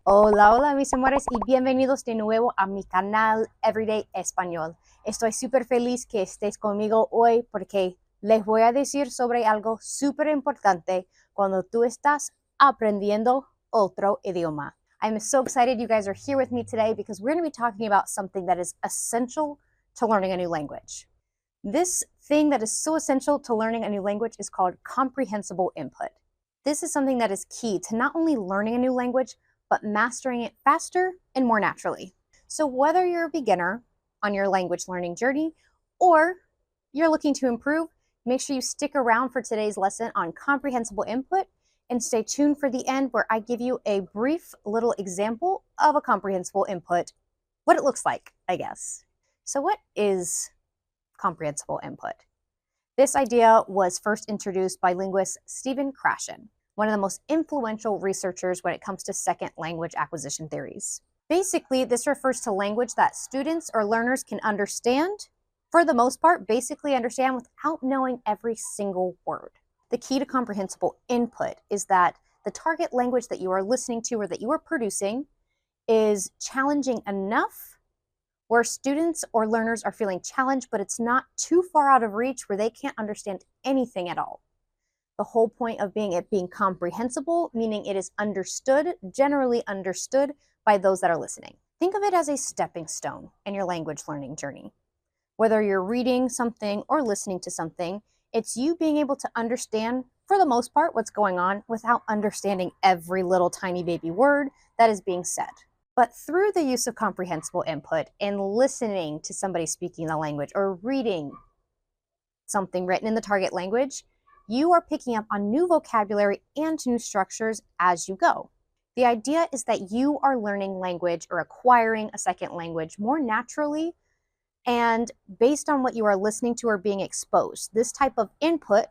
Hola, hola mis amores y bienvenidos de nuevo a mi canal Everyday Español. Estoy súper feliz que estés conmigo hoy porque les voy a decir sobre algo súper importante cuando tú estás aprendiendo otro idioma. I'm so excited you guys are here with me today because we're going to be talking about something that is essential to learning a new language. This thing that is so essential to learning a new language is called comprehensible input. This is something that is key to not only learning a new language, but mastering it faster and more naturally. So whether you're a beginner on your language learning journey or you're looking to improve, make sure you stick around for today's lesson on comprehensible input and stay tuned for the end where I give you a brief little example of a comprehensible input, what it looks like, I guess. So what is comprehensible input? This idea was first introduced by linguist Stephen Krashen, one of the most influential researchers when it comes to second language acquisition theories. Basically, this refers to language that students or learners can understand, for the most part, basically understand without knowing every single word. The key to comprehensible input is that the target language that you are listening to or that you are producing is challenging enough where students or learners are feeling challenged, but it's not too far out of reach where they can't understand anything at all. The whole point of it being comprehensible, meaning it is understood, generally understood by those that are listening. Think of it as a stepping stone in your language learning journey. Whether you're reading something or listening to something, it's you being able to understand, for the most part, what's going on without understanding every little tiny baby word that is being said. But through the use of comprehensible input and listening to somebody speaking the language or reading something written in the target language, you are picking up on new vocabulary and new structures as you go. The idea is that you are learning language or acquiring a second language more naturally and based on what you are listening to or being exposed. This type of input,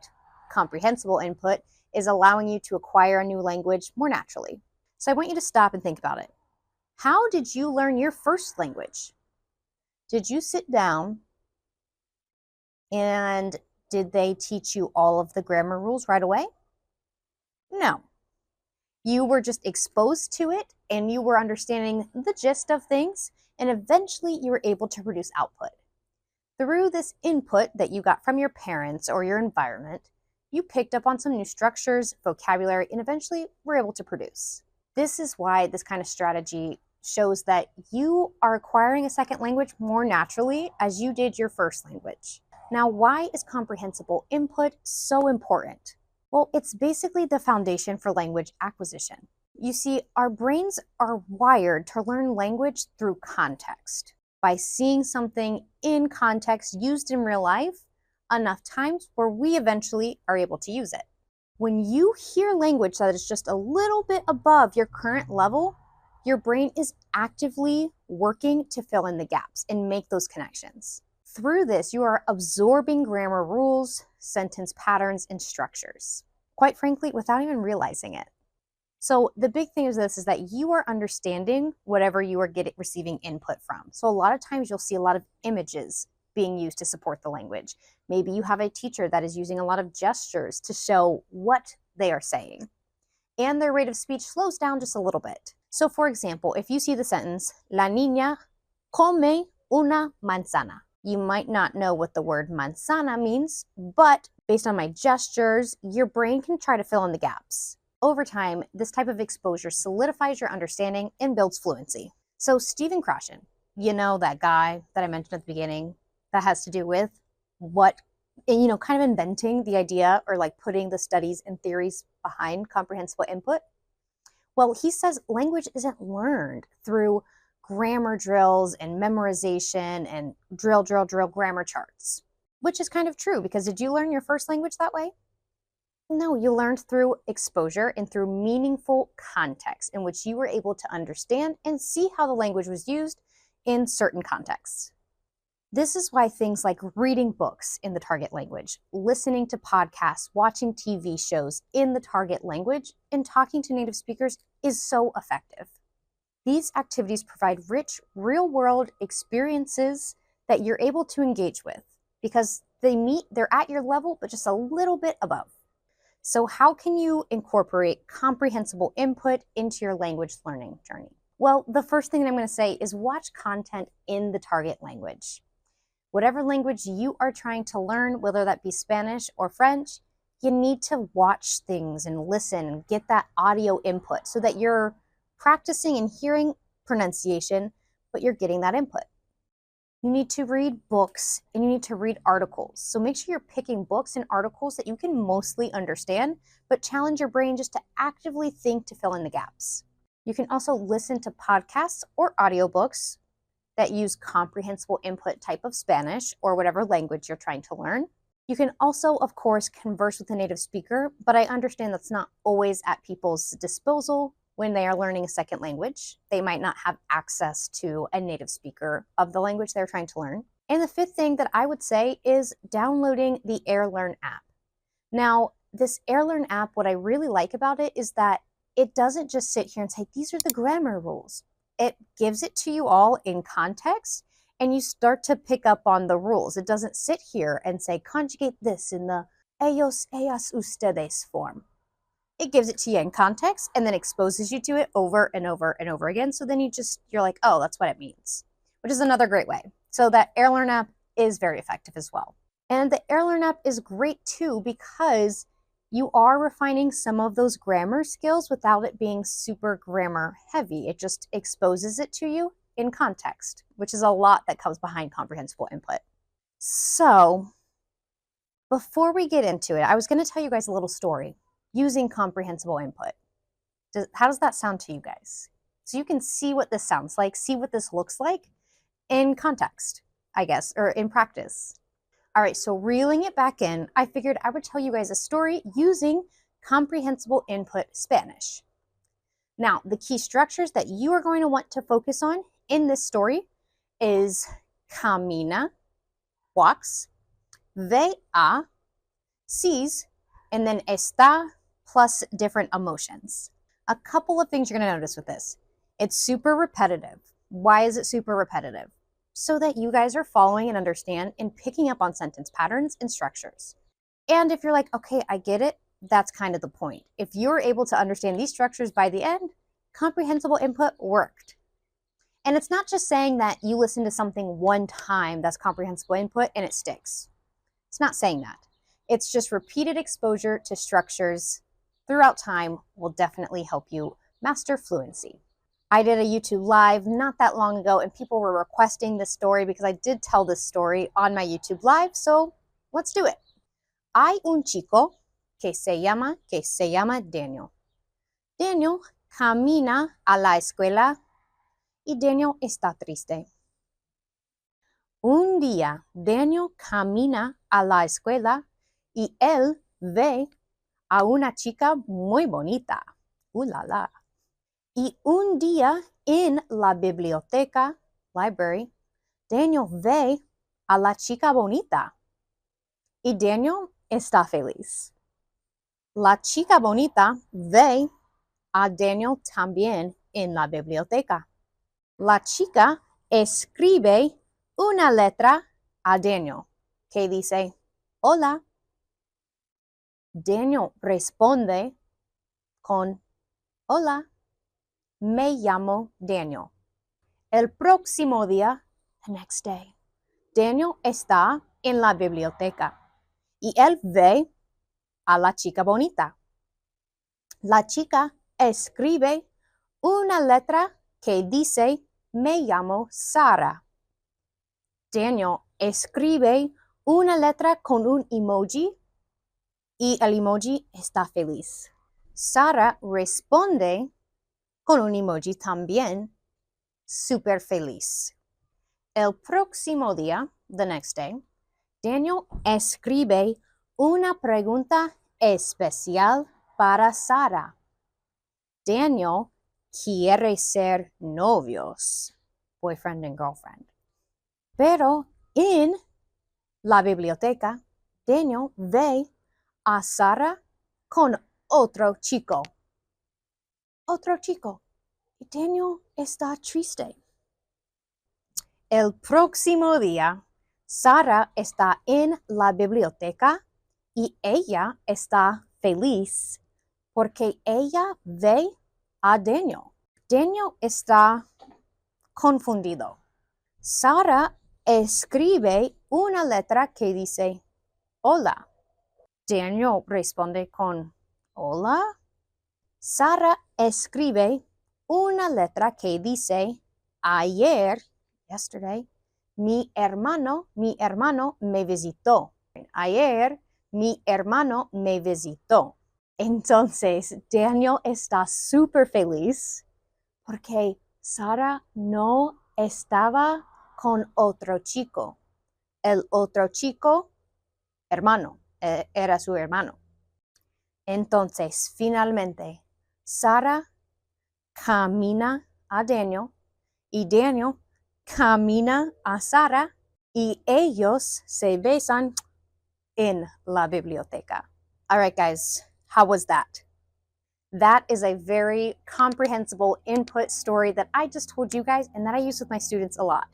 comprehensible input, is allowing you to acquire a new language more naturally. So I want you to stop and think about it. How did you learn your first language? Did you sit down and did they teach you all of the grammar rules right away? No. You were just exposed to it and you were understanding the gist of things, and eventually you were able to produce output. Through this input that you got from your parents or your environment, you picked up on some new structures, vocabulary, and eventually were able to produce. This is why this kind of strategy shows that you are acquiring a second language more naturally as you did your first language. Now, why is comprehensible input so important? Well, it's basically the foundation for language acquisition. You see, our brains are wired to learn language through context. By seeing something in context used in real life enough times where we eventually are able to use it. When you hear language that is just a little bit above your current level, your brain is actively working to fill in the gaps and make those connections. Through this, you are absorbing grammar rules, sentence patterns, and structures, quite frankly, without even realizing it. So the big thing is this is that you are understanding whatever you are receiving input from. So a lot of times you'll see a lot of images being used to support the language. Maybe you have a teacher that is using a lot of gestures to show what they are saying. And their rate of speech slows down just a little bit. So for example, if you see the sentence, La niña come una manzana. You might not know what the word manzana means, but based on my gestures, your brain can try to fill in the gaps. Over time, this type of exposure solidifies your understanding and builds fluency. So Stephen Krashen, you know that guy that I mentioned at the beginning that has to do with kind of inventing the idea or like putting the studies and theories behind comprehensible input? Well, he says language isn't learned through grammar drills and memorization and drill grammar charts, which is kind of true because did you learn your first language that way? No, you learned through exposure and through meaningful context in which you were able to understand and see how the language was used in certain contexts. This is why things like reading books in the target language, listening to podcasts, watching TV shows in the target language, and talking to native speakers is so effective. These activities provide rich, real-world experiences that you're able to engage with because they're at your level, but just a little bit above. So how can you incorporate comprehensible input into your language learning journey? Well, the first thing that I'm going to say is watch content in the target language. Whatever language you are trying to learn, whether that be Spanish or French, you need to watch things and listen and get that audio input so that you're practicing and hearing pronunciation, but you're getting that input. You need to read books and you need to read articles. So make sure you're picking books and articles that you can mostly understand, but challenge your brain just to actively think to fill in the gaps. You can also listen to podcasts or audiobooks that use comprehensible input type of Spanish or whatever language you're trying to learn. You can also, of course, converse with a native speaker, but I understand that's not always at people's disposal when they are learning a second language. They might not have access to a native speaker of the language they're trying to learn. And the fifth thing that I would say is downloading the AirLearn app. Now, this AirLearn app, what I really like about it is that it doesn't just sit here and say, these are the grammar rules. It gives it to you all in context, and you start to pick up on the rules. It doesn't sit here and say, conjugate this in the ellos, ellas, ustedes form. It gives it to you in context and then exposes you to it over and over and over again. So then you're like, oh, that's what it means, which is another great way. So that AirLearn app is very effective as well. And the AirLearn app is great too because you are refining some of those grammar skills without it being super grammar heavy. It just exposes it to you in context, which is a lot that comes behind comprehensible input. So before we get into it, I was going to tell you guys a little story using comprehensible input. How does that sound to you guys? So you can see what this sounds like, see what this looks like in context, I guess, or in practice. All right, so reeling it back in, I figured I would tell you guys a story using comprehensible input Spanish. Now, the key structures that you are going to want to focus on in this story is camina, walks, ve a, sees, and then está plus different emotions. A couple of things you're going to notice with this. It's super repetitive. Why is it super repetitive? So that you guys are following and understand and picking up on sentence patterns and structures. And if you're like, okay, I get it, that's kind of the point. If you're able to understand these structures by the end, comprehensible input worked. And it's not just saying that you listen to something one time that's comprehensible input and it sticks. It's not saying that. It's just repeated exposure to structures throughout time will definitely help you master fluency. I did a YouTube live not that long ago and people were requesting this story because I did tell this story on my YouTube live, so let's do it. Hay un chico que se llama Daniel. Daniel camina a la escuela y Daniel está triste. Un día Daniel camina a la escuela y él ve a una chica muy bonita. La la. Y un día en la biblioteca, library, Daniel ve a la chica bonita. Y Daniel está feliz. La chica bonita ve a Daniel también en la biblioteca. La chica escribe una letra a Daniel que dice, hola. Daniel responde con, hola. Me llamo Daniel. El próximo día, the next day, Daniel está en la biblioteca y él ve a la chica bonita. La chica escribe una letra que dice, me llamo Sara. Daniel escribe una letra con un emoji y el emoji está feliz. Sara responde con un emoji también, super feliz. El próximo día, the next day, Daniel escribe una pregunta especial para Sara. Daniel quiere ser novios, boyfriend and girlfriend. Pero en la biblioteca, Daniel ve a Sara con otro chico. Otro chico. Y Daniel está triste. El próximo día, Sara está en la biblioteca y ella está feliz porque ella ve a Daniel. Daniel está confundido. Sara escribe una letra que dice hola. Daniel responde con hola. Sara escribe una letra que dice ayer, yesterday, mi hermano me visitó. Ayer mi hermano me visitó. Entonces, Daniel está súper feliz porque Sara no estaba con otro chico. El otro chico, hermano, era su hermano. Entonces, finalmente, Sara camina a Daniel y Daniel camina a Sara y ellos se besan in la biblioteca. All right, guys, how was that? That is a very comprehensible input story that I just told you guys and that I use with my students a lot.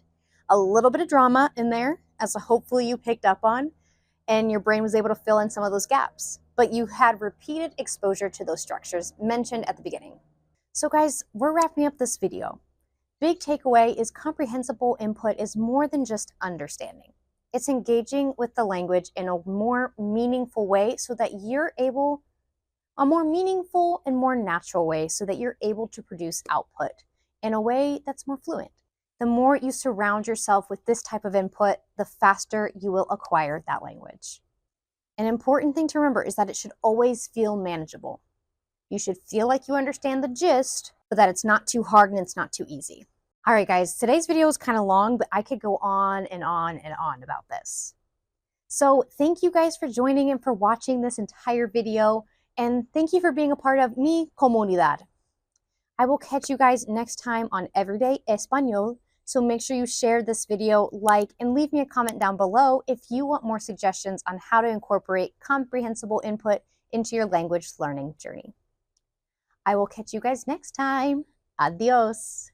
A little bit of drama in there, as hopefully you picked up on, and your brain was able to fill in some of those gaps. But you had repeated exposure to those structures mentioned at the beginning. So guys, we're wrapping up this video. Big takeaway is comprehensible input is more than just understanding. It's engaging with the language in a more meaningful way so that you're able, a more meaningful and more natural way so that you're able to produce output in a way that's more fluent. The more you surround yourself with this type of input, the faster you will acquire that language. An important thing to remember is that it should always feel manageable. You should feel like you understand the gist, but that it's not too hard and it's not too easy. All right, guys, today's video is kind of long, but I could go on and on and on about this. So thank you guys for joining and for watching this entire video, and thank you for being a part of mi comunidad. I will catch you guys next time on Everyday Español, so make sure you share this video, like, and leave me a comment down below if you want more suggestions on how to incorporate comprehensible input into your language learning journey. I will catch you guys next time. Adios.